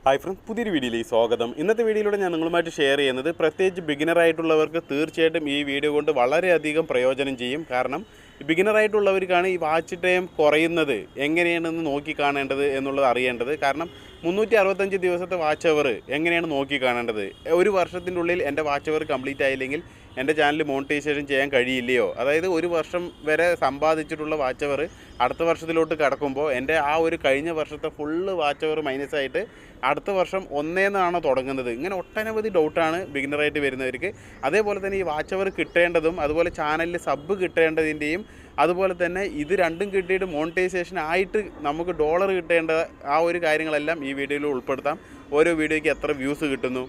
Hi friends, പുതിയൊരു വീഡിയോയിലേക്ക് സ്വാഗതം. ഇന്നത്തെ വീഡിയോയിലൂടെ ഞാൻ നിങ്ങളുമായിട്ട് ഷെയർ ചെയ്യുന്നത് പ്രത്യേകിച്ച് ബിഗിനറായിട്ടുള്ളവർക്ക് തീർച്ചയായിട്ടും ഈ വീഡിയോ കൊണ്ട് വളരെയധികം പ്രയോജനം ചെയ്യും. കാരണം ബിഗിനറായിട്ടുള്ളവർക്കാണ് ഈ വാച്ച് ടൈം കുറയുന്നത് എങ്ങനെയാണെന്ന് നോക്കി കാണേണ്ടത് എന്നുള്ളത് അറിയേണ്ടത്. കാരണം 365 ദിവസത്തെ വാച്ച് അവർ എങ്ങനെയാണ് നോക്കി കാണേണ്ടത്. ഒരു വർഷത്തിൻ്റെ ഉള്ളിൽ എൻ്റെ വാച്ച് അവർ കംപ്ലീറ്റ് ആയില്ലെങ്കിൽ എൻ്റെ ചാനൽ മോണിറ്റൈസേഷൻ ചെയ്യാൻ കഴിയില്ലയോ? അതായത് ഒരു വർഷം വരെ സമ്പാദിച്ചിട്ടുള്ള വാച്ച് അവർ അടുത്ത വർഷത്തിലോട്ട് കടക്കുമ്പോൾ എൻ്റെ ആ ഒരു കഴിഞ്ഞ വർഷത്തെ ഫുള്ള് വാച്ച് അവർ മൈനസായിട്ട് അടുത്ത വർഷം ഒന്നേന്നാണോ തുടങ്ങുന്നത്? ഇങ്ങനെ ഒട്ടനവധി ഡൗട്ടാണ് ബിഗിനറായിട്ട് വരുന്നവർക്ക്. അതേപോലെ തന്നെ ഈ വാച്ച് അവർ കിട്ടേണ്ടതും അതുപോലെ ചാനലിൽ സബ് കിട്ടേണ്ടതിൻ്റെയും അതുപോലെ തന്നെ ഇത് രണ്ടും കിട്ടിയിട്ട് മോണിറ്റൈസേഷൻ ആയിട്ട് നമുക്ക് ഡോളർ കിട്ടേണ്ട ആ ഒരു കാര്യങ്ങളെല്ലാം ഈ വീഡിയോയിൽ ഉൾപ്പെടുത്താം. ഓരോ വീഡിയോയ്ക്ക് എത്ര വ്യൂസ് കിട്ടുന്നു,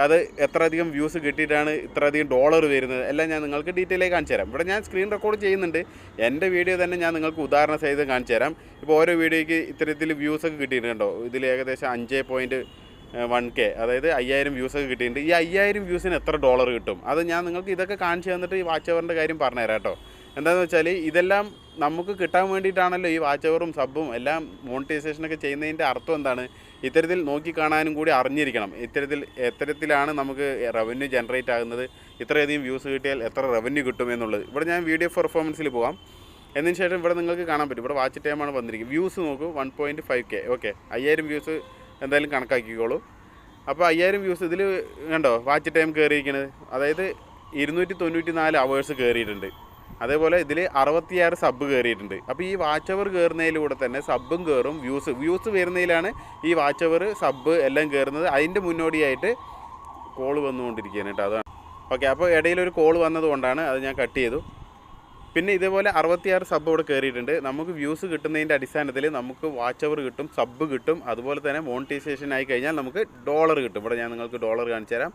അത് എത്ര അധികം വ്യൂസ് കിട്ടിയിട്ടാണ് ഇത്ര അധികം ഡോളർ വരുന്നത്, എല്ലാം ഞാൻ നിങ്ങൾക്ക് ഡീറ്റെയിലായി കാണിച്ചു തരാം. ഇവിടെ ഞാൻ സ്ക്രീൻ റെക്കോർഡ് ചെയ്യുന്നുണ്ട്. എൻ്റെ വീഡിയോ തന്നെ ഞാൻ നിങ്ങൾക്ക് ഉദാഹരണ സഹിതം കാണിച്ചു തരാം. ഇപ്പോൾ ഓരോ വീഡിയോയ്ക്ക് ഇത്തരത്തിൽ വ്യൂസൊക്കെ കിട്ടിയിട്ടുണ്ടോ? ഇതിൽ ഏകദേശം 5.1K, അതായത് 5000 വ്യൂസൊക്കെ കിട്ടിയിട്ടുണ്ട്. ഈ 5000 വ്യൂസിന് എത്ര ഡോളർ കിട്ടും? അത് ഞാൻ നിങ്ങൾക്ക് ഇതൊക്കെ കാണിച്ചു തന്നിട്ട് ഈ വാച്ച് അവറിൻ്റെ കാര്യം പറഞ്ഞുതരാം കേട്ടോ. എന്താണെന്ന് വെച്ചാൽ ഇതെല്ലാം നമുക്ക് കിട്ടാൻ വേണ്ടിയിട്ടാണല്ലോ ഈ വാച്ച് അവറും സബ്ബും എല്ലാം മോണിറ്റൈസേഷനൊക്കെ ചെയ്യുന്നതിൻ്റെ അർത്ഥം എന്താണ്? ഇത്തരത്തിൽ നോക്കിക്കാണാനും കൂടി അറിഞ്ഞിരിക്കണം. എത്തരത്തിലാണ് നമുക്ക് റവന്യൂ ജനറേറ്റ് ആകുന്നത്, ഇത്രയധികം വ്യൂസ് കിട്ടിയാൽ എത്ര റവന്യൂ കിട്ടും എന്നുള്ളത്. ഇവിടെ ഞാൻ വീഡിയോ പെർഫോമൻസിൽ പോകാം. എന്നതിന് ശേഷം ഇവിടെ നിങ്ങൾക്ക് കാണാൻ പറ്റും. ഇവിടെ വാച്ച് ടൈമാണ് വന്നിരിക്കുന്നത്. വ്യൂസ് നോക്കൂ, 1.5K. ഓക്കെ, 5000 വ്യൂസ് എന്തായാലും കണക്കാക്കിക്കോളൂ. അപ്പോൾ 5000 വ്യൂസ് ഇതിൽ കണ്ടോ വാച്ച് ടൈം കയറിയിരിക്കുന്നത്, അതായത് 294 അവേഴ്സ് കയറിയിട്ടുണ്ട്. അതേപോലെ ഇതിൽ 66 സബ് കയറിയിട്ടുണ്ട്. അപ്പോൾ ഈ വാച്ച് അവർ കയറുന്നതിലൂടെ തന്നെ സബ്ബും കയറും, വ്യൂസ് വരുന്നതിലാണ് ഈ വാച്ച് അവർ സബ് എല്ലാം കയറുന്നത്. അതിൻ്റെ മുന്നോടിയായിട്ട് കോൾ വന്നുകൊണ്ടിരിക്കുകയാണ് കേട്ടോ, അതാണ്. ഓക്കെ, അപ്പോൾ ഇടയിലൊരു കോൾ വന്നതുകൊണ്ടാണ് അത് ഞാൻ കട്ട് ചെയ്തു. പിന്നെ ഇതേപോലെ 66 സബ് ഇവിടെ കയറിയിട്ടുണ്ട്. നമുക്ക് വ്യൂസ് കിട്ടുന്നതിൻ്റെ അടിസ്ഥാനത്തിൽ നമുക്ക് വാച്ച് അവർ കിട്ടും, സബ് കിട്ടും, അതുപോലെ തന്നെ മോണിറ്റൈസേഷൻ ആയി കഴിഞ്ഞാൽ നമുക്ക് ഡോളർ കിട്ടും. ഇവിടെ ഞാൻ നിങ്ങൾക്ക് ഡോളർ കാണിച്ചു തരാം.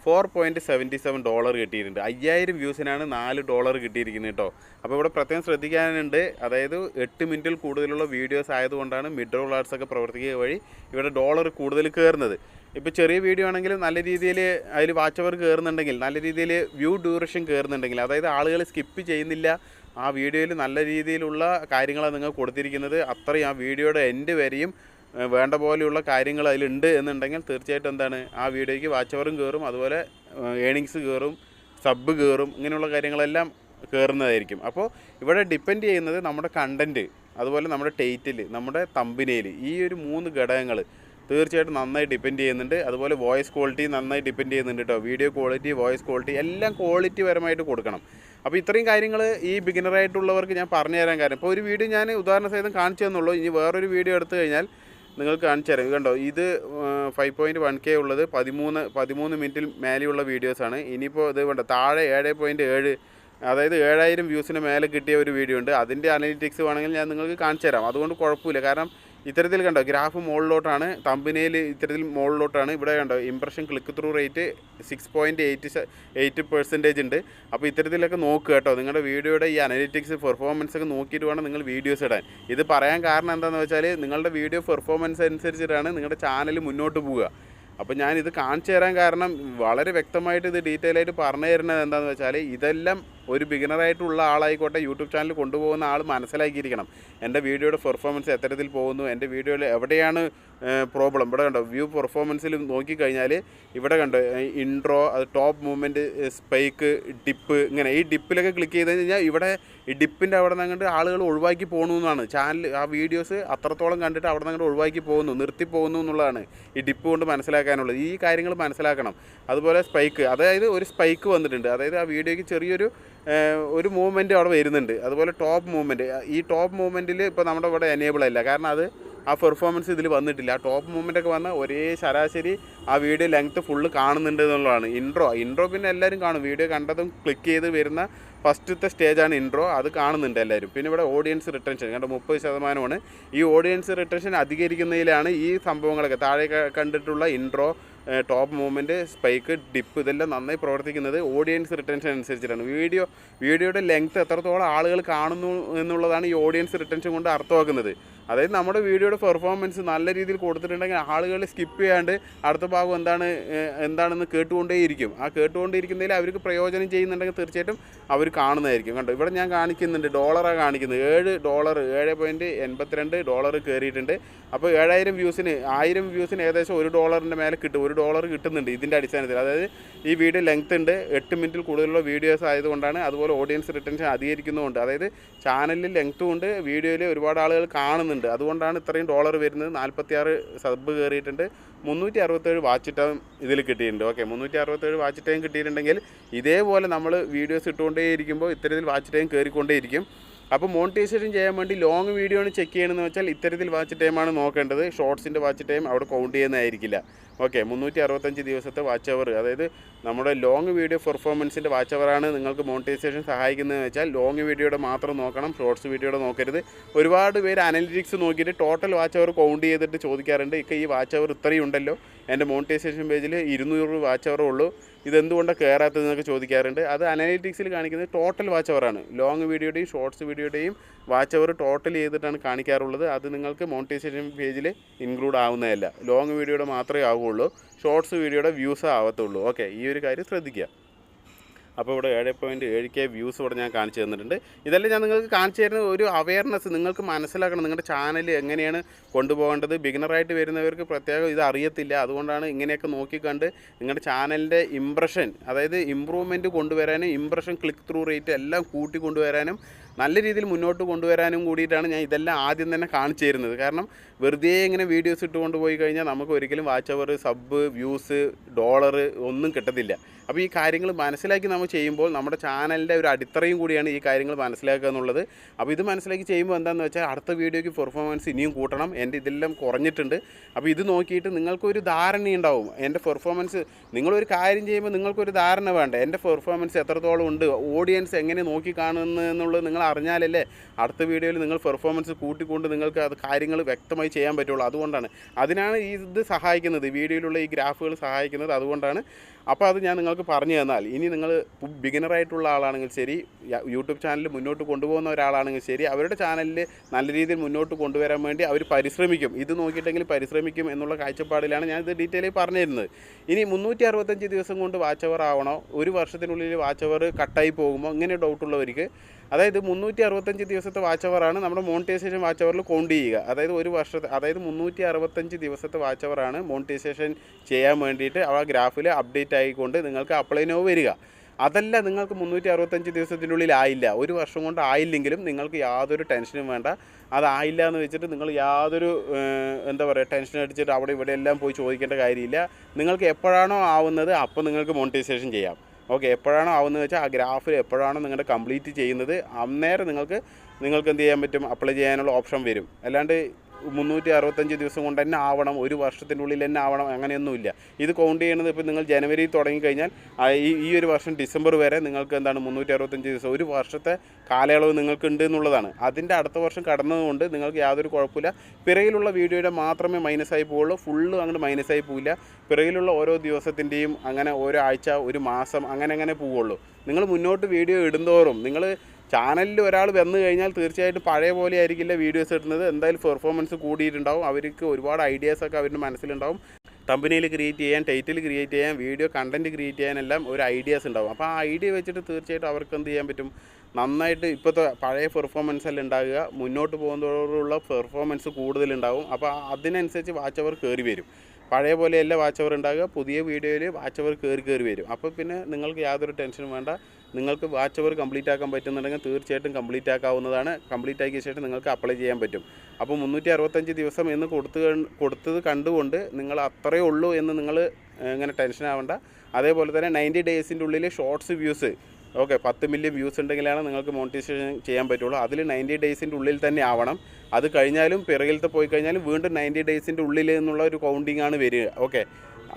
$4.77 കിട്ടിയിട്ടുണ്ട്. 5000 വ്യൂസിനാണ് $4 കിട്ടിയിരിക്കുന്നത് കേട്ടോ. അപ്പോൾ ഇവിടെ പ്രത്യേകം ശ്രദ്ധിക്കാനുണ്ട്. അതായത് 8 മിനിറ്റിൽ കൂടുതലുള്ള വീഡിയോസ് ആയതുകൊണ്ടാണ് മിഡ് റോൾ ആർട്സ് ഒക്കെ പ്രവർത്തിക്കുക വഴി ഇവിടെ ഡോളർ കൂടുതൽ കയറുന്നത്. ഇപ്പോൾ ചെറിയ വീഡിയോ ആണെങ്കിൽ നല്ല രീതിയിൽ അതിൽ വാച്ച് അവർ കയറുന്നുണ്ടെങ്കിൽ, നല്ല രീതിയിൽ വ്യൂ ഡ്യൂറേഷൻ കയറുന്നുണ്ടെങ്കിൽ, അതായത് ആളുകൾ സ്കിപ്പ് ചെയ്യുന്നില്ല, ആ വീഡിയോയിൽ നല്ല രീതിയിലുള്ള കാര്യങ്ങളാണ് നിങ്ങൾ കൊടുത്തിരിക്കുന്നത്, അത്രയും ആ വീഡിയോയുടെ എൻഡ് വരെയും വേണ്ട പോലെയുള്ള കാര്യങ്ങൾ അതിലുണ്ട് എന്നുണ്ടെങ്കിൽ തീർച്ചയായിട്ടും എന്താണ്, ആ വീഡിയോയ്ക്ക് വാച്ച് അവറും കയറും, അതുപോലെ ഏണിങ്സ് കയറും, സബ് കയറും, ഇങ്ങനെയുള്ള കാര്യങ്ങളെല്ലാം കയറുന്നതായിരിക്കും. അപ്പോൾ ഇവിടെ ഡിപ്പെൻഡ് ചെയ്യുന്നത് നമ്മുടെ കണ്ടൻറ്റ്, അതുപോലെ നമ്മുടെ ടൈറ്റിൽ, നമ്മുടെ തമ്പനെയിൽ, ഈ ഒരു 3 ഘടകങ്ങൾ തീർച്ചയായിട്ടും നന്നായി ഡിപ്പെൻഡ് ചെയ്യുന്നുണ്ട്. അതുപോലെ വോയിസ് ക്വാളിറ്റി നന്നായി ഡിപ്പെൻഡ് ചെയ്യുന്നുണ്ട് കേട്ടോ. വീഡിയോ ക്വാളിറ്റി, വോയിസ് ക്വാളിറ്റി എല്ലാം ക്വാളിറ്റി പരമായിട്ട് കൊടുക്കണം. അപ്പോൾ ഇത്രയും കാര്യങ്ങൾ ഈ ബിഗിനറായിട്ടുള്ളവർക്ക് ഞാൻ പറഞ്ഞു തരാൻ കാരണം, ഇപ്പോൾ ഒരു വീഡിയോ ഞാൻ ഉദാഹരണ സഹിതം കാണിച്ചു തന്നുള്ളൂ. ഇനി വേറൊരു വീഡിയോ എടുത്തു കഴിഞ്ഞാൽ നിങ്ങൾക്ക് കാണിച്ചു തരാം. കണ്ടോ, ഇത് 5.1K ഉള്ളത് 13 മിനിറ്റിൽ മേലെയുള്ള വീഡിയോസാണ്. ഇനിയിപ്പോൾ ഇത് വേണ്ട, താഴെ 7.7, അതായത് 7000 വ്യൂസിന് മേലെ കിട്ടിയ ഒരു വീഡിയോ ഉണ്ട്. അതിൻ്റെ അനലിറ്റിക്സ് വേണമെങ്കിൽ ഞാൻ നിങ്ങൾക്ക് കാണിച്ചു തരാം. അതുകൊണ്ട് കുഴപ്പമില്ല. കാരണം ഇത്തരത്തിൽ കണ്ടോ, ഗ്രാഫ് മുകളിലോട്ടാണ്, തമ്പനയിൽ ഇത്തരത്തിൽ മുകളിലോട്ടാണ്. ഇവിടെ കണ്ടോ, ഇംപ്രഷൻ ക്ലിക്ക് ത്രൂ റേറ്റ് 6.8% ഉണ്ട്. അപ്പോൾ ഇത്തരത്തിലൊക്കെ നോക്കുക കേട്ടോ. നിങ്ങളുടെ വീഡിയോയുടെ ഈ അനലിറ്റിക്സ് പെർഫോമൻസ് ഒക്കെ നോക്കിയിട്ട് വേണം നിങ്ങൾ വീഡിയോസ് ഇടാൻ. ഇത് പറയാൻ കാരണം എന്താണെന്ന് വെച്ചാൽ നിങ്ങളുടെ വീഡിയോ പെർഫോമൻസ് അനുസരിച്ചിട്ടാണ് നിങ്ങളുടെ ചാനൽ മുന്നോട്ട് പോവുക. അപ്പോൾ ഞാനിത് കാണിച്ചു തരാൻ കാരണം വളരെ വ്യക്തമായിട്ട് ഇത് ഡീറ്റെയിൽ ആയിട്ട് പറഞ്ഞു തരുന്നത് എന്താണെന്ന് വെച്ചാൽ ഇതെല്ലാം ഒരു ബിഗിനറായിട്ടുള്ള ആളായിക്കോട്ടെ, യൂട്യൂബ് ചാനൽ കൊണ്ടുപോകുന്ന ആൾ മനസ്സിലാക്കിയിരിക്കണം. എൻ്റെ വീഡിയോയുടെ പെർഫോമൻസ് എത്തരത്തിൽ പോകുന്നു, എൻ്റെ വീഡിയോയിൽ എവിടെയാണ് പ്രോബ്ലം. ഇവിടെ കണ്ടോ, വ്യൂ പെർഫോമൻസിൽ നോക്കിക്കഴിഞ്ഞാൽ ഇവിടെ കണ്ടോ, ഇൻട്രോ, അത് ടോപ്പ് മൂവ്മെൻറ്റ്, സ്പൈക്ക്, ഡിപ്പ്, ഇങ്ങനെ ഈ ഡിപ്പിലൊക്കെ ക്ലിക്ക് ചെയ്ത് കഴിഞ്ഞാൽ ഇവിടെ ഈ ഡിപ്പിൻ്റെ അവിടെ നിന്ന് അങ്ങോട്ട് ആളുകൾ ഒഴിവാക്കി പോകുന്നു എന്നാണ്. ചാനൽ ആ വീഡിയോസ് അത്രത്തോളം കണ്ടിട്ട് അവിടെ നിന്ന് അങ്ങോട്ട് ഒഴിവാക്കി പോകുന്നു, നിർത്തി പോകുന്നു എന്നുള്ളതാണ് ഈ ഡിപ്പ് കൊണ്ട് മനസ്സിലാക്കാനുള്ളത്. ഈ കാര്യങ്ങൾ മനസ്സിലാക്കണം. അതുപോലെ സ്പൈക്ക്, അതായത് ഒരു സ്പൈക്ക് വന്നിട്ടുണ്ട്, അതായത് ആ വീഡിയോയ്ക്ക് ചെറിയൊരു ഒരു മൂവ്മെൻറ്റ് അവിടെ വരുന്നുണ്ട്. അതുപോലെ ടോപ്പ് മൂവ്മെൻറ്റ്, ഈ ടോപ്പ് മൂവ്മെൻറ്റിൽ ഇപ്പോൾ നമ്മുടെ ഇവിടെ എനേബിൾ അല്ല, കാരണം അത് ആ പെർഫോമൻസ് ഇതിൽ വന്നിട്ടില്ല. ആ ടോപ്പ് മൂവ്മെൻറ്റൊക്കെ വന്ന് ഒരേ ശരാശരി ആ വീഡിയോ ലെങ്ത്ത് ഫുള്ള് കാണുന്നുണ്ട് എന്നുള്ളതാണ്. ഇൻട്രോ പിന്നെ എല്ലാവരും കാണും. വീഡിയോ കണ്ടതും ക്ലിക്ക് ചെയ്ത് വരുന്ന ഫസ്റ്റത്തെ സ്റ്റേജാണ് ഇൻട്രോ, അത് കാണുന്നുണ്ട് എല്ലാവരും. പിന്നെ ഇവിടെ ഓഡിയൻസ് റിട്ടൻഷൻ കണ്ട 30%. ഈ ഓഡിയൻസ് റിട്ടൻഷൻ അധികരിക്കുന്നതിലാണ് ഈ സംഭവങ്ങളൊക്കെ താഴെ കണ്ടിട്ടുള്ള intro, top movement, spike, dip ഇതെല്ലാം നന്നായി പ്രവർത്തിക്കുന്നത് ഓഡിയൻസ് റിട്ടൻഷൻ അനുസരിച്ചിട്ടാണ്. വീഡിയോയുടെ ലെങ്ത്ത് എത്രത്തോളം ആളുകൾ കാണുന്നു എന്നുള്ളതാണ് ഈ ഓഡിയൻസ് റിട്ടൻഷൻ കൊണ്ട് അർത്ഥമാക്കുന്നത്. അതായത് നമ്മുടെ വീഡിയോയുടെ പെർഫോമൻസ് നല്ല രീതിയിൽ കൊടുത്തിട്ടുണ്ടെങ്കിൽ ആളുകൾ സ്കിപ്പ് ചെയ്യാണ്ട് അടുത്ത ഭാഗം എന്താണെന്ന് കേട്ടുകൊണ്ടേയിരിക്കും. ആ കേട്ടുകൊണ്ടിരിക്കുന്നതിൽ അവർക്ക് പ്രയോജനം ചെയ്യുന്നുണ്ടെങ്കിൽ തീർച്ചയായിട്ടും അവർ കാണുന്നതായിരിക്കും. കണ്ടോ, ഇവിടെ ഞാൻ കാണിക്കുന്നുണ്ട്, ഡോളറാണ് കാണിക്കുന്നത്. $7.82 കയറിയിട്ടുണ്ട്. അപ്പോൾ 7000 വ്യൂസിന് 1000 വ്യൂസിന് ഏകദേശം $1 മേലെ കിട്ടും. $1 കിട്ടുന്നുണ്ട് ഇതിൻ്റെ അടിസ്ഥാനത്തിൽ. അതായത് ഈ വീഡിയോ ലെങ്ത് ഉണ്ട്, 8 മിനിറ്റിൽ കൂടുതലുള്ള വീഡിയോസ് ആയതുകൊണ്ടാണ്. അതുപോലെ ഓഡിയൻസ് റിട്ടൻഷൻ അധികരിക്കുന്നതുകൊണ്ട്, അതായത് ചാനലിൽ ലെങ്ത്തും ഉണ്ട്, വീഡിയോയിൽ ഒരുപാട് ആളുകൾ കാണുന്നുണ്ട്. അതുകൊണ്ടാണ് ഇത്രയും ഡോളർ വരുന്നത്. 46 സബ് കയറിയിട്ടുണ്ട്. 367 വാച്ച് ടൈം ഇതിൽ കിട്ടിയിട്ടുണ്ട്. ഓക്കെ, 367 വാച്ച് ടൈം കിട്ടിയിട്ടുണ്ടെങ്കിൽ ഇതേപോലെ നമ്മൾ വീഡിയോസ് ഇട്ടുകൊണ്ടേയിരിക്കുമ്പോൾ ഇത്തരത്തിൽ വാച്ച് ടൈം കയറിക്കൊണ്ടേയിരിക്കും. അപ്പോൾ മോണിറ്റൈസേഷൻ ചെയ്യാൻ വേണ്ടി ലോങ് വീഡിയോ ആണ് ചെക്ക് ചെയ്യണമെന്ന് വെച്ചാൽ ഇത്തരത്തിൽ വാച്ച് ടൈമാണ് നോക്കേണ്ടത്. ഷോർട്സിൻ്റെ വാച്ച് ടൈം അവിടെ കൗണ്ട് ചെയ്യുന്നതായിരിക്കില്ല. ഓക്കെ, 365 ദിവസത്തെ വാച്ച് അവർ, അതായത് നമ്മുടെ ലോങ് വീഡിയോ പെർഫോമൻസിൻ്റെ വാച്ച് അവറാണ് നിങ്ങൾക്ക് മോണിറ്റൈസേഷൻ സഹായിക്കുന്നതെന്ന് വെച്ചാൽ ലോങ് വീഡിയോയുടെ മാത്രം നോക്കണം, ഷോർട്സ് വീഡിയോയുടെ നോക്കരുത്. ഒരുപാട് പേര് അനലിറ്റിക്സ് നോക്കിയിട്ട് ടോട്ടൽ വാച്ച് അവർ കൗണ്ട് ചെയ്തിട്ട് ചോദിക്കാറുണ്ട്, ഈ വാച്ച് അവർ ഇത്രയും ഉണ്ടല്ലോ, എൻ്റെ മോണിറ്റൈസേഷൻ പേജിൽ 200 വാച്ച് അവറേ ഉള്ളൂ, ഇതെന്തുകൊണ്ടാണ് കയറാത്തതെന്നൊക്കെ ചോദിക്കാറുണ്ട്. അത് അനലിറ്റിക്സിൽ കാണിക്കുന്നത് ടോട്ടൽ വാച്ച് അവറാണ്. ലോങ് വീഡിയോയുടെയും ഷോർട്സ് വീഡിയോയുടെയും വാച്ച് അവർ ടോട്ടൽ ചെയ്തിട്ടാണ് കാണിക്കാറുള്ളത്. അത് നിങ്ങൾക്ക് മോണിറ്റൈസേഷൻ പേജിൽ ഇൻക്ലൂഡ് ആവുന്നതല്ല. ലോങ് വീഡിയോയുടെ മാത്രമേ ആവുകയുള്ളൂ, ഷോർട്സ് വീഡിയോയുടെ വ്യൂസ് ആവത്തുള്ളൂ. ഓക്കെ, ഈ ഒരു കാര്യം ശ്രദ്ധിക്കുക. അപ്പോൾ ഇവിടെ 7.7K വ്യൂസ് ഇവിടെ ഞാൻ കാണിച്ചു തന്നിട്ടുണ്ട്. ഇതെല്ലാം ഞാൻ നിങ്ങൾക്ക് കാണിച്ചു തരുന്ന ഒരു അവയർനെസ്, നിങ്ങൾക്ക് മനസ്സിലാക്കണം നിങ്ങളുടെ ചാനൽ എങ്ങനെയാണ് കൊണ്ടുപോകേണ്ടത്. ബിഗിനറായിട്ട് വരുന്നവർക്ക് പ്രത്യേകം ഇത് അറിയത്തില്ല. അതുകൊണ്ടാണ് ഇങ്ങനെയൊക്കെ നോക്കിക്കണ്ട് നിങ്ങളുടെ ചാനലിൻ്റെ ഇംപ്രഷൻ, അതായത് ഇമ്പ്രൂവ്മെൻറ്റ് കൊണ്ടുവരാനും ഇംപ്രഷൻ ക്ലിക്ക് ത്രൂ റേറ്റ് എല്ലാം കൂട്ടി കൊണ്ടുവരാനും നല്ല രീതിയിൽ മുന്നോട്ട് കൊണ്ടുവരാനും കൂടിയിട്ടാണ് ഞാൻ ഇതെല്ലാം ആദ്യം തന്നെ കാണിച്ചു തരുന്നത്. കാരണം വെറുതെ ഇങ്ങനെ വീഡിയോസ് ഇട്ടുകൊണ്ട് പോയി കഴിഞ്ഞാൽ നമുക്ക് ഒരിക്കലും വാച്ച് അവർ, സബ്, വ്യൂസ്, ഡോളർ ഒന്നും കിട്ടത്തില്ല. അപ്പോൾ ഈ കാര്യങ്ങൾ മനസ്സിലാക്കി നമ്മൾ ചെയ്യുമ്പോൾ നമ്മുടെ ചാനലിൻ്റെ ഒരു അടിത്തറയും കൂടിയാണ് ഈ കാര്യങ്ങൾ മനസ്സിലാക്കുക എന്നുള്ളത്. അപ്പോൾ ഇത് മനസ്സിലാക്കി ചെയ്യുമ്പോൾ എന്താണെന്ന് വെച്ചാൽ അടുത്ത വീഡിയോയ്ക്ക് പെർഫോമൻസ് ഇനിയും കൂട്ടണം, എൻ്റെ ഇതെല്ലാം കുറഞ്ഞിട്ടുണ്ട്. അപ്പോൾ ഇത് നോക്കിയിട്ട് നിങ്ങൾക്കൊരു ധാരണയുണ്ടാവും. എൻ്റെ പെർഫോമൻസ്, നിങ്ങളൊരു കാര്യം ചെയ്യുമ്പോൾ നിങ്ങൾക്കൊരു ധാരണ വേണ്ട, എൻ്റെ പെർഫോമൻസ് എത്രത്തോളം ഉണ്ട്, ഓഡിയൻസ് എങ്ങനെ നോക്കി കാണുന്നു എന്നുള്ളത് നിങ്ങൾ അറിഞ്ഞാലല്ലേ അടുത്ത വീഡിയോയിൽ നിങ്ങൾ പെർഫോമൻസ് കൂട്ടിക്കൊണ്ട് നിങ്ങൾക്ക് അത് കാര്യങ്ങൾ വ്യക്തമായി ചെയ്യാൻ പറ്റുള്ളൂ. അതിനാണ് ഇത് സഹായിക്കുന്നത്, വീഡിയോയിലുള്ള ഈ ഗ്രാഫുകൾ സഹായിക്കുന്നത്. അതുകൊണ്ടാണ്. അപ്പോൾ അത് ഞാൻ നിങ്ങൾക്ക് പറഞ്ഞു തന്നാൽ, ഇനി നിങ്ങൾ ബിഗിനറായിട്ടുള്ള ആളാണെങ്കിൽ ശരി, യൂട്യൂബ് ചാനൽ മുന്നോട്ട് കൊണ്ടുപോകുന്ന ഒരാളാണെങ്കിൽ ശരി, അവരുടെ ചാനലിൽ നല്ല രീതിയിൽ മുന്നോട്ട് കൊണ്ടുവരാൻ വേണ്ടി അവർ പരിശ്രമിക്കും. ഇത് നോക്കിയിട്ടെങ്കിൽ പരിശ്രമിക്കും എന്നുള്ള കാഴ്ചപ്പാടിലാണ് ഞാനിത് ഡീറ്റെയിലായി പറഞ്ഞു തരുന്നത്. ഇനി 365 ദിവസം കൊണ്ട് വാച്ച് അവർ ആവണോ, ഒരു വർഷത്തിനുള്ളിൽ വാച്ച് അവർ കട്ടായി പോകുമോ, ഇങ്ങനെ ഡൗട്ടുള്ളവർക്ക്, അതായത് 365 ദിവസത്തെ വാച്ച് അവറാണ് നമ്മുടെ മോണിറ്റൈസേഷൻ വാച്ച് അവറിൽ കൗണ്ട് ചെയ്യുക. അതായത് 365 ദിവസത്തെ വാച്ച് അവറാണ് മോണിറ്റൈസേഷൻ ചെയ്യാൻ വേണ്ടിയിട്ട് ആ ഗ്രാഫിൽ അപ്ഡേറ്റ് ആയിക്കൊണ്ട് നിങ്ങൾക്ക് അപ്ലൈ നോ വരിക. അതല്ല, നിങ്ങൾക്ക് 365 ദിവസത്തിനുള്ളിൽ ആയില്ല, ഒരു വർഷം കൊണ്ട് ആയില്ലെങ്കിലും നിങ്ങൾക്ക് യാതൊരു ടെൻഷനും വേണ്ട. അതായില്ല എന്ന് വെച്ചിട്ട് നിങ്ങൾ യാതൊരു ടെൻഷൻ അടിച്ചിട്ട് അവിടെ ഇവിടെ എല്ലാം പോയി ചോദിക്കേണ്ട കാര്യമില്ല. നിങ്ങൾക്ക് എപ്പോഴാണോ ആവുന്നത് അപ്പോൾ നിങ്ങൾക്ക് മോണിറ്റൈസേഷൻ ചെയ്യാം. ഓക്കെ, എപ്പോഴാണോ ആവുന്നത് വെച്ചാൽ ആ ഗ്രാഫിൽ എപ്പോഴാണോ നിങ്ങളുടെ കംപ്ലീറ്റ് ചെയ്യുന്നത് അന്നേരം നിങ്ങൾക്ക് എന്ത് ചെയ്യാൻ പറ്റും, അപ്ലൈ ചെയ്യാനുള്ള ഓപ്ഷൻ വരും. അല്ലാണ്ട് 365 ദിവസം കൊണ്ട് തന്നെ ആവണം, ഒരു വർഷത്തിനുള്ളിൽ തന്നെ ആവണം, അങ്ങനെയൊന്നുമില്ല. ഇത് കൗണ്ട് ചെയ്യണത് ഇപ്പോൾ നിങ്ങൾ ജനുവരി തുടങ്ങിക്കഴിഞ്ഞാൽ ഈ ഒരു വർഷം ഡിസംബർ വരെ നിങ്ങൾക്ക് 365 ദിവസം, ഒരു വർഷത്തെ കാലയളവ് നിങ്ങൾക്ക് ഉണ്ട് എന്നുള്ളതാണ്. അതിൻ്റെ അടുത്ത വർഷം കടന്നതുകൊണ്ട് നിങ്ങൾക്ക് യാതൊരു കുഴപ്പമില്ല. പിറകിലുള്ള വീഡിയോയുടെ മാത്രമേ മൈനസായി പോവുള്ളൂ, ഫുള്ള് അങ്ങോട്ട് മൈനസായി പോവില്ല. പിറകിലുള്ള ഓരോ ദിവസത്തിൻ്റെയും അങ്ങനെ ഓരോ ആഴ്ച, ഒരു മാസം അങ്ങനെ പോവുള്ളൂ. നിങ്ങൾ മുന്നോട്ട് വീഡിയോ ഇടുന്തോറും നിങ്ങൾ ചാനലിൽ ഒരാൾ വന്നു കഴിഞ്ഞാൽ തീർച്ചയായിട്ടും പഴയ പോലെ ആയിരിക്കില്ല വീഡിയോസ് ഇടുന്നത്. എന്തായാലും പെർഫോമൻസ് കൂടിയിട്ടുണ്ടാവും, അവർക്ക് ഒരുപാട് ഐഡിയാസൊക്കെ അവരുടെ മനസ്സിലുണ്ടാവും. തമ്പനെയിൽ ക്രിയേറ്റ് ചെയ്യാൻ, ടൈറ്റിൽ ക്രിയേറ്റ് ചെയ്യാൻ, വീഡിയോ കണ്ടൻറ്റ് ക്രിയേറ്റ് ചെയ്യാനെല്ലാം ഒരു ഐഡിയാസ് ഉണ്ടാവും. അപ്പോൾ ആ ഐഡിയ വെച്ചിട്ട് തീർച്ചയായിട്ടും അവർക്ക് എന്ത് ചെയ്യാൻ പറ്റും, നന്നായിട്ട് ഇപ്പോഴത്തെ പഴയ പെർഫോമൻസ് എല്ലാം ഉണ്ടാകുക, മുന്നോട്ട് പോകുന്നതോടുള്ള പെർഫോമൻസ് കൂടുതലുണ്ടാവും. അപ്പോൾ അതിനനുസരിച്ച് വാച്ച് അവർ കയറി വരും. പഴയ പോലെയല്ല വാച്ച് അവർ ഉണ്ടാകുക, പുതിയ വീഡിയോയിൽ വാച്ച് അവർ കയറി വരും. അപ്പോൾ പിന്നെ നിങ്ങൾക്ക് യാതൊരു ടെൻഷനും വേണ്ട. നിങ്ങൾക്ക് വാച്ച് അവർ കംപ്ലീറ്റ് ആക്കാൻ പറ്റുന്നുണ്ടെങ്കിൽ തീർച്ചയായിട്ടും കംപ്ലീറ്റ് ആക്കാവുന്നതാണ്. കംപ്ലീറ്റ് ആക്കിയ ശേഷം നിങ്ങൾക്ക് അപ്ലൈ ചെയ്യാൻ പറ്റും. അപ്പോൾ 365 ദിവസം എന്ന് കൊടുത്തത് കണ്ടുകൊണ്ട് നിങ്ങൾ അത്രയേ ഉള്ളൂ എന്ന് നിങ്ങൾ ഇങ്ങനെ ടെൻഷൻ ആവേണ്ട. അതേപോലെ തന്നെ 90 ഡേയ്സിൻ്റെ ഉള്ളിൽ shorts views, okay, 10 million views ഉണ്ടെങ്കിലാണ് നിങ്ങൾക്ക് മോണിറ്റൈസേഷൻ ചെയ്യാൻ പറ്റുള്ളൂ. അതിൽ 90 ഡേയ്സിൻ്റെ ഉള്ളിൽ തന്നെ ആവണം. അത് കഴിഞ്ഞാലും പിറകിലത്തെ പോയി കഴിഞ്ഞാലും വീണ്ടും 90 ഡേയ്സിൻ്റെ ഉള്ളിൽ എന്നുള്ള ഒരു കൗണ്ടിങ് ആണ് വരിക. ഓക്കെ,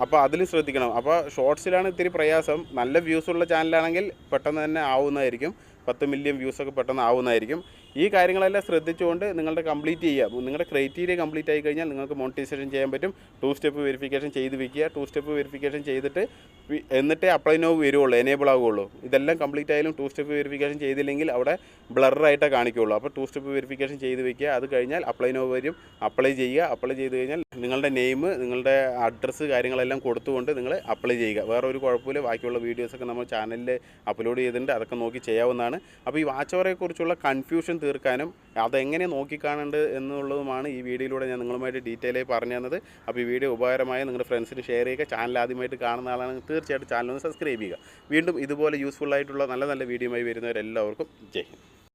അപ്പോൾ അതിൽ ശ്രദ്ധിക്കണം. അപ്പോൾ ഷോർട്സിലാണ് ഇത്തിരി പ്രയാസം. നല്ല വ്യൂസുള്ള ചാനലാണെങ്കിൽ പെട്ടെന്ന് തന്നെ ആവുന്നതായിരിക്കും, 10 മില്യൺ വ്യൂസൊക്കെ പെട്ടെന്ന് ആവുന്നതായിരിക്കും. ഈ കാര്യങ്ങളെല്ലാം ശ്രദ്ധിച്ചുകൊണ്ട് നിങ്ങളുടെ കംപ്ലീറ്റ് ചെയ്യുക. നിങ്ങളുടെ ക്രൈറ്റീരിയ കംപ്ലീറ്റ് ആയി കഴിഞ്ഞാൽ നിങ്ങൾക്ക് മോണിറ്റൈസേഷൻ ചെയ്യാൻ പറ്റും. 2 സ്റ്റെപ്പ് വെരിഫിക്കേഷൻ ചെയ്ത് വെക്കുക. 2 സ്റ്റെപ്പ് വെരിഫിക്കേഷൻ ചെയ്തിട്ട് എന്നിട്ടേ അപ്ലൈ നോ വരുള്ളൂ, എനേബിൾ ആവുകയുള്ളൂ. ഇതെല്ലാം കംപ്ലീറ്റ് ആയാലും 2 സ്റ്റെപ്പ് വെരിഫിക്കേഷൻ ചെയ്തില്ലെങ്കിൽ അവിടെ ബ്ലറായിട്ടേ കാണിക്കുകയുള്ളൂ. അപ്പോൾ 2 സ്റ്റെപ്പ് വെരിഫിക്കേഷൻ ചെയ്ത് വെക്കുക. അത് കഴിഞ്ഞാൽ അപ്ലൈ നോ വരും. അപ്ലൈ ചെയ്യുക. അപ്ലൈ ചെയ്ത് കഴിഞ്ഞാൽ നിങ്ങളുടെ നെയിം, നിങ്ങളുടെ അഡ്രസ്സ് കാര്യങ്ങളെല്ലാം കൊടുത്തുകൊണ്ട് നിങ്ങൾ അപ്ലൈ ചെയ്യുക. വേറെ ഒരു കുഴപ്പമില്ല. ബാക്കിയുള്ള വീഡിയോസൊക്കെ നമ്മൾ ചാനലിൽ അപ്ലോഡ് ചെയ്തിട്ടുണ്ട്. അതൊക്കെ നോക്കി ചെയ്യാവുന്നതാണ്. അപ്പോൾ ഈ വാച്ച് അവറെക്കുറിച്ചുള്ള കൺഫ്യൂഷൻ തീർക്കാനും അതെങ്ങനെ നോക്കിക്കാണേണ്ടത് എന്നുള്ളതുമാണ് ഈ വീഡിയോയിലൂടെ ഞാൻ നിങ്ങളുമായിട്ട് ഡീറ്റെയിൽ ആയി പറഞ്ഞു തന്നത്. അപ്പോൾ ഈ വീഡിയോ ഉപകാരമായ നിങ്ങളുടെ ഫ്രണ്ട്സിന് ഷെയർ ചെയ്യുക. ചാനൽ ആദ്യമായിട്ട് കാണുന്ന ആളാണെങ്കിൽ തീർച്ചയായിട്ടും ചാനൽ ഒന്ന് സബ്സ്ക്രൈബ് ചെയ്യുക. വീണ്ടും ഇതുപോലെ യൂസ്ഫുൾ ആയിട്ടുള്ള നല്ല നല്ല വീഡിയോയുമായി വരുന്നവരെല്ലാവർക്കും ജയ് ഹിന്ദ്.